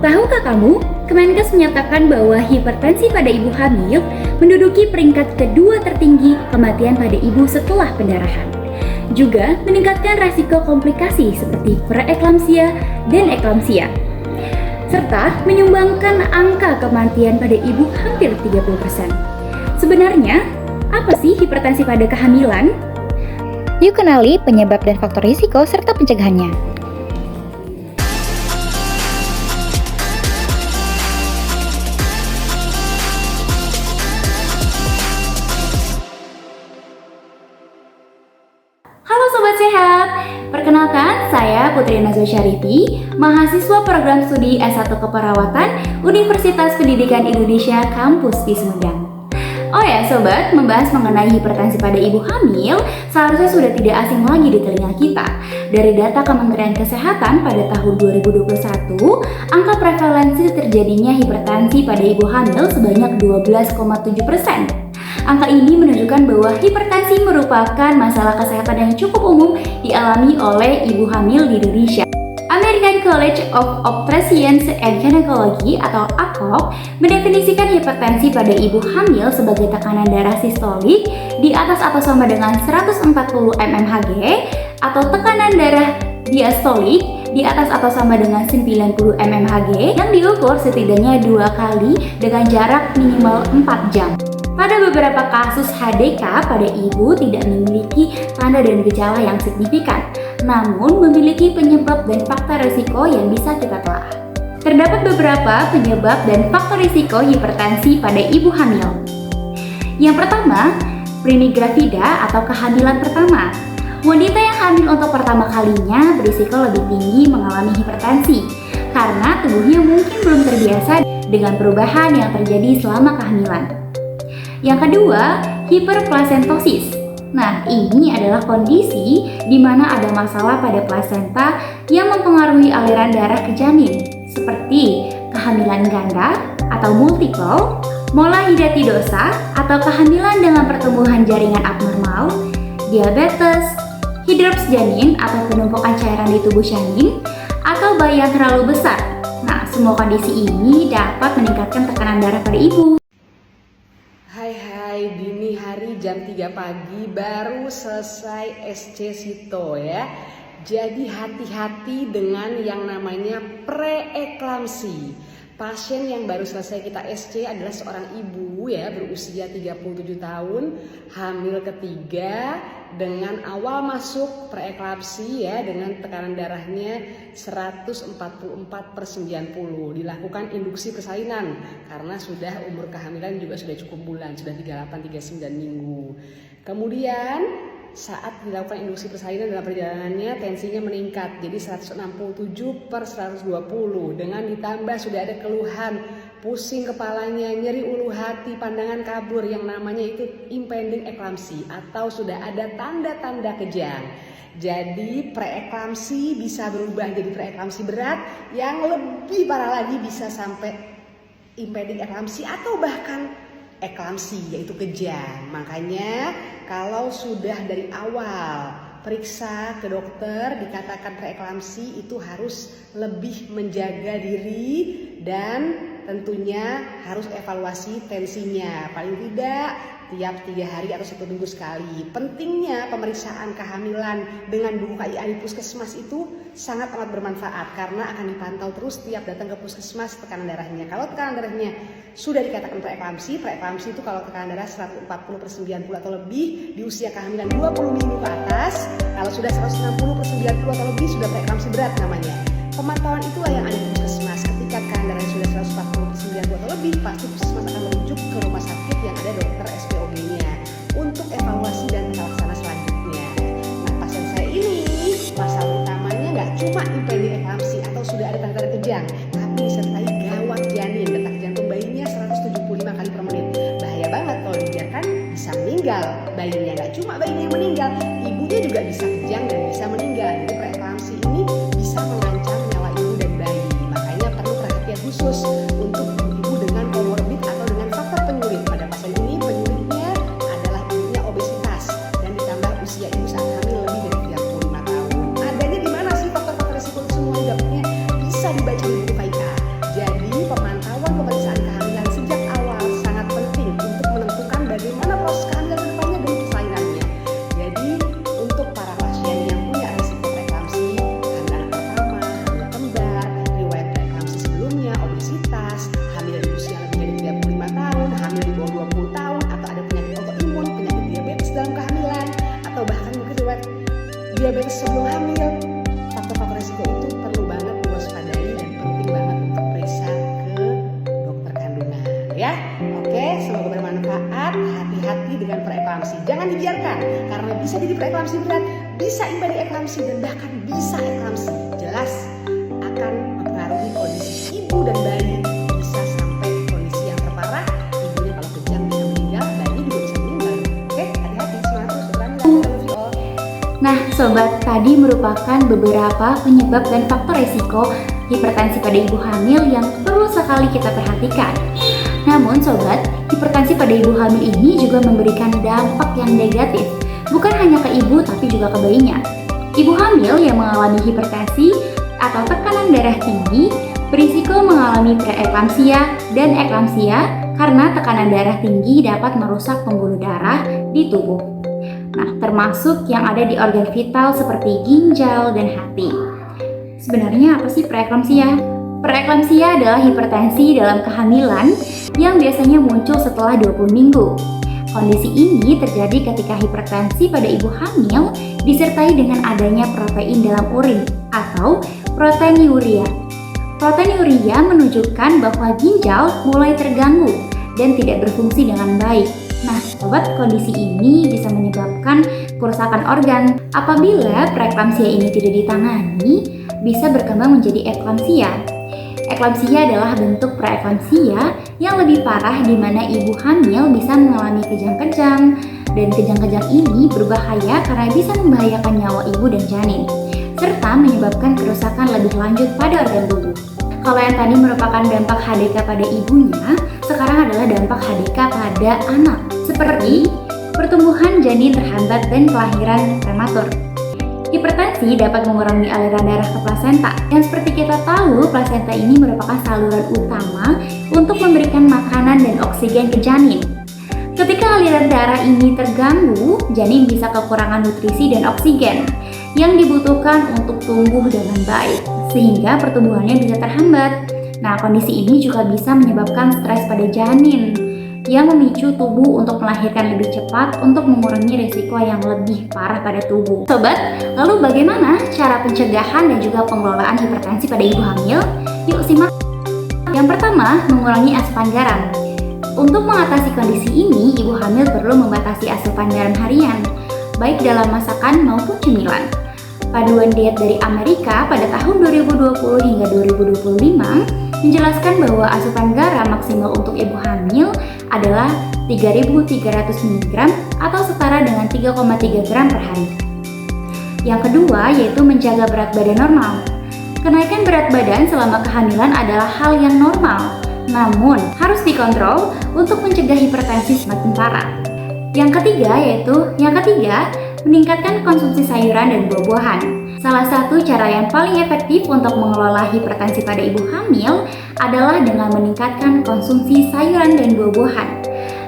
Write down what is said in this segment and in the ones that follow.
Tahukah kamu, Kemenkes menyatakan bahwa hipertensi pada ibu hamil menduduki peringkat kedua tertinggi kematian pada ibu setelah pendarahan. Juga meningkatkan resiko komplikasi seperti preeklamsia dan eklamsia, serta menyumbangkan angka kematian pada ibu hampir 30%. Sebenarnya, apa sih hipertensi pada kehamilan? Yuk kenali penyebab dan faktor risiko serta pencegahannya. Halo Sobat Sehat, perkenalkan saya Putri Nazwa Syarifi, mahasiswa program studi S1 Keperawatan Universitas Pendidikan Indonesia Kampus di Sumedang. Oh ya Sobat, membahas mengenai hipertensi pada ibu hamil seharusnya sudah tidak asing lagi di telinga kita. Dari data Kementerian Kesehatan pada tahun 2021, angka prevalensi terjadinya hipertensi pada ibu hamil sebanyak 12,7%. Angka ini menunjukkan bahwa hipertensi merupakan masalah kesehatan yang cukup umum dialami oleh ibu hamil di Indonesia. American College of Obstetricians and Gynecology atau ACOG mendefinisikan hipertensi pada ibu hamil sebagai tekanan darah sistolik di atas atau sama dengan 140 mmHg atau tekanan darah diastolik di atas atau sama dengan 90 mmHg yang diukur setidaknya 2 kali dengan jarak minimal 4 jam. Pada beberapa kasus HDK pada ibu tidak memiliki tanda dan gejala yang signifikan, namun memiliki penyebab dan faktor risiko yang bisa kita telah. Terdapat beberapa penyebab dan faktor risiko hipertensi pada ibu hamil. Yang pertama, primigravida atau kehamilan pertama. Wanita yang hamil untuk pertama kalinya berisiko lebih tinggi mengalami hipertensi karena tubuhnya mungkin belum terbiasa dengan perubahan yang terjadi selama kehamilan. Yang kedua, hiperplasentosis. Nah, ini adalah kondisi di mana ada masalah pada plasenta yang mempengaruhi aliran darah ke janin, seperti kehamilan ganda atau multiple, molahidatidosa atau kehamilan dengan pertumbuhan jaringan abnormal, diabetes, hidrops janin atau penumpukan cairan di tubuh janin, atau bayi yang terlalu besar. Nah, semua kondisi ini dapat meningkatkan tekanan darah pada ibu. Hai, dini hari jam 3 pagi baru selesai SC Sito ya. Jadi hati-hati dengan yang namanya preeklamsi. Pasien yang baru selesai kita SC adalah seorang ibu ya, berusia 37 tahun, hamil ketiga dengan awal masuk preeklamsi ya, dengan tekanan darahnya 144/90. Dilakukan induksi persalinan karena sudah umur kehamilan juga sudah cukup bulan, sudah 38-39 minggu. Kemudian saat dilakukan induksi persalinan dalam perjalanannya tensinya meningkat jadi 167/120 dengan ditambah sudah ada keluhan pusing kepalanya, nyeri ulu hati, pandangan kabur yang namanya itu impending eklamsi atau sudah ada tanda-tanda kejang. Jadi preeklamsi bisa berubah jadi preeklamsi berat yang lebih parah lagi bisa sampai impending eklamsi atau bahkan eklamsi yaitu kejang. Makanya kalau sudah dari awal periksa ke dokter dikatakan preeklamsi itu harus lebih menjaga diri dan tentunya harus evaluasi tensinya paling tidak tiap 3 hari atau 1 minggu sekali. Pentingnya pemeriksaan kehamilan dengan buku KIA di puskesmas itu sangat amat bermanfaat karena akan dipantau terus tiap datang ke puskesmas tekanan darahnya. Kalau tekanan darahnya sudah dikatakan preeklamsi itu kalau tekanan darah 140/90 atau lebih di usia kehamilan 20 minggu ke atas, kalau sudah 160/90 atau lebih sudah preeklamsi berat namanya. Pemantauan itulah yang ada di puskesmas. Ketika tekanan darah sudah 140/90 atau lebih, pasti puskesmas akan merujuk ke rumah sakit yang ada dokter SPOG-nya untuk evaluasi dan tata laksana selanjutnya. Nah, pasien saya ini masalah utamanya nggak cuma impending eklamsi atau sudah ada tanda-tanda kejang, tapi disertai gawat janin, detak jantung bayinya 175 kali per menit. Bahaya banget kalau dibiarkan bisa meninggal bayinya. Nggak cuma bayinya yang meninggal, ibunya juga bisa kejang dan bisa meninggal. Jadi preeklamsi ini bisa mengancam nyawa ibu dan bayi. Makanya perlu perhatian khusus untuk ibu dengan komorbid atau dengan faktor penyulit. Pada pasien ini penyulitnya adalah ibunya obesitas dan ditambah usia ibu saat hamil lebih dari 35 tahun. Adanya di mana sih faktor-faktor risiko semua? Dapatnya bisa dibaca di buku KIA. preeklamsi berat, bisa impending eklamsi, dan bahkan bisa eklamsi. Jelas akan mempengaruhi kondisi ibu dan bayi, bisa sampai kondisi yang terparah. Ibunya kalau kejang bisa meninggal, bayi juga bisa meninggal. Oke, hati-hati, semangat terus, berani, love you all. Nah, sobat, tadi merupakan beberapa penyebab dan faktor risiko hipertensi pada ibu hamil yang perlu sekali kita perhatikan. Namun, sobat, hipertensi pada ibu hamil ini juga memberikan dampak yang negatif, bukan hanya ke ibu tapi juga ke bayinya. Ibu hamil yang mengalami hipertensi atau tekanan darah tinggi berisiko mengalami preeklamsia dan eklamsia karena tekanan darah tinggi dapat merusak pembuluh darah di tubuh. Nah, termasuk yang ada di organ vital seperti ginjal dan hati. Sebenarnya apa sih preeklamsia? Preeklamsia adalah hipertensi dalam kehamilan yang biasanya muncul setelah 20 minggu. Kondisi ini terjadi ketika hipertensi pada ibu hamil disertai dengan adanya protein dalam urin atau proteinuria. Proteinuria menunjukkan bahwa ginjal mulai terganggu dan tidak berfungsi dengan baik. Nah, sobat, kondisi ini bisa menyebabkan kerusakan organ. Apabila preeklamsia ini tidak ditangani, bisa berkembang menjadi eklamsia. Eklamsia adalah bentuk preeklamsia yang lebih parah di mana ibu hamil bisa mengalami kejang-kejang, dan kejang-kejang ini berbahaya karena bisa membahayakan nyawa ibu dan janin, serta menyebabkan kerusakan lebih lanjut pada organ tubuh. Kalau yang tadi merupakan dampak HDK pada ibunya, sekarang adalah dampak HDK pada anak, seperti pertumbuhan janin terhambat dan kelahiran prematur. Hipertensi dapat mengurangi aliran darah ke plasenta, dan seperti kita tahu, plasenta ini merupakan saluran utama untuk memberikan makanan dan oksigen ke janin. Ketika aliran darah ini terganggu, janin bisa kekurangan nutrisi dan oksigen yang dibutuhkan untuk tumbuh dengan baik, sehingga pertumbuhannya bisa terhambat. Nah, kondisi ini juga bisa menyebabkan stres pada janin, yang memicu tubuh untuk melahirkan lebih cepat untuk mengurangi risiko yang lebih parah pada tubuh. Sobat, lalu bagaimana cara pencegahan dan juga pengelolaan hipertensi pada ibu hamil? Yuk simak. Yang pertama, mengurangi asupan garam. Untuk mengatasi kondisi ini, ibu hamil perlu membatasi asupan garam harian, baik dalam masakan maupun cemilan. Paduan diet dari Amerika pada tahun 2020 hingga 2025 menjelaskan bahwa asupan garam maksimal untuk ibu hamil adalah 3.300 mg atau setara dengan 3,3 gram per hari. Yang kedua yaitu menjaga berat badan normal. Kenaikan berat badan selama kehamilan adalah hal yang normal, namun harus dikontrol untuk mencegah hipertensi semakin parah. Yang ketiga, meningkatkan konsumsi sayuran dan buah-buahan. Salah satu cara yang paling efektif untuk mengelola hipertensi pada ibu hamil adalah dengan meningkatkan konsumsi sayuran dan buah-buahan.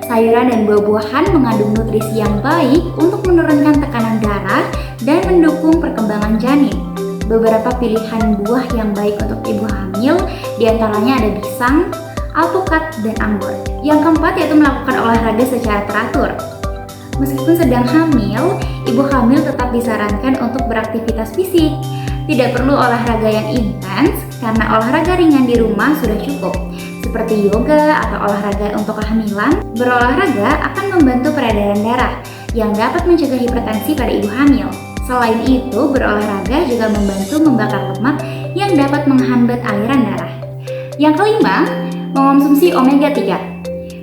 Sayuran dan buah-buahan mengandung nutrisi yang baik untuk menurunkan tekanan darah dan mendukung perkembangan janin. Beberapa pilihan buah yang baik untuk ibu hamil diantaranya ada pisang, alpukat, dan anggur. Yang keempat yaitu melakukan olahraga secara teratur. Meskipun sedang hamil, ibu hamil tetap disarankan untuk beraktivitas fisik. Tidak perlu olahraga yang intens karena olahraga ringan di rumah sudah cukup. Seperti yoga atau olahraga untuk kehamilan, berolahraga akan membantu peredaran darah yang dapat mencegah hipertensi pada ibu hamil. Selain itu, berolahraga juga membantu membakar lemak yang dapat menghambat aliran darah. Yang kelima, mengonsumsi omega 3.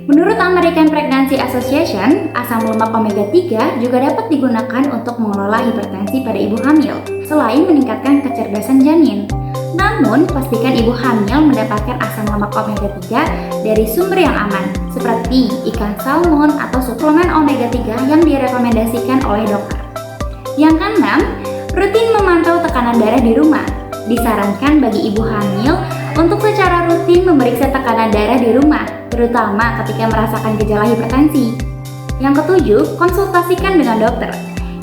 Menurut American Pregnancy Association, asam lemak omega 3 juga dapat digunakan untuk mengelola hipertensi pada ibu hamil, selain meningkatkan kecerdasan janin. Namun, pastikan ibu hamil mendapatkan asam lemak omega 3 dari sumber yang aman, seperti ikan salmon atau suplemen omega 3 yang direkomendasikan oleh dokter. Yang keenam, rutin memantau tekanan darah di rumah. Disarankan bagi ibu hamil untuk secara rutin memeriksa tekanan darah di rumah, terutama ketika merasakan gejala hipertensi. Yang ketujuh, konsultasikan dengan dokter.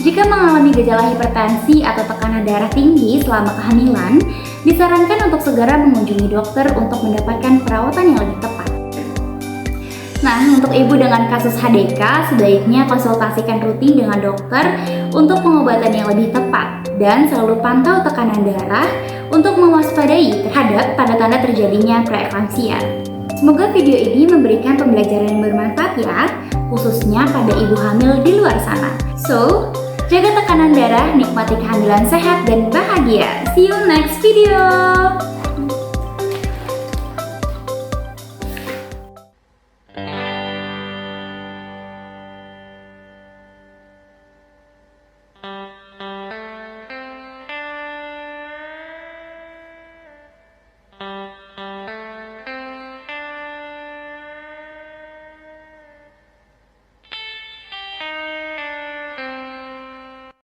Jika mengalami gejala hipertensi atau tekanan darah tinggi selama kehamilan, disarankan untuk segera mengunjungi dokter untuk mendapatkan perawatan yang lebih tepat. Nah, untuk ibu dengan kasus HDK, sebaiknya konsultasikan rutin dengan dokter untuk pengobatan yang lebih tepat dan selalu pantau tekanan darah untuk mewaspadai terhadap tanda-tanda terjadinya preeklamsia. Semoga video ini memberikan pembelajaran yang bermanfaat ya, khususnya pada ibu hamil di luar sana. So, Jaga tekanan darah, nikmati kehamilan sehat dan bahagia. See you next video.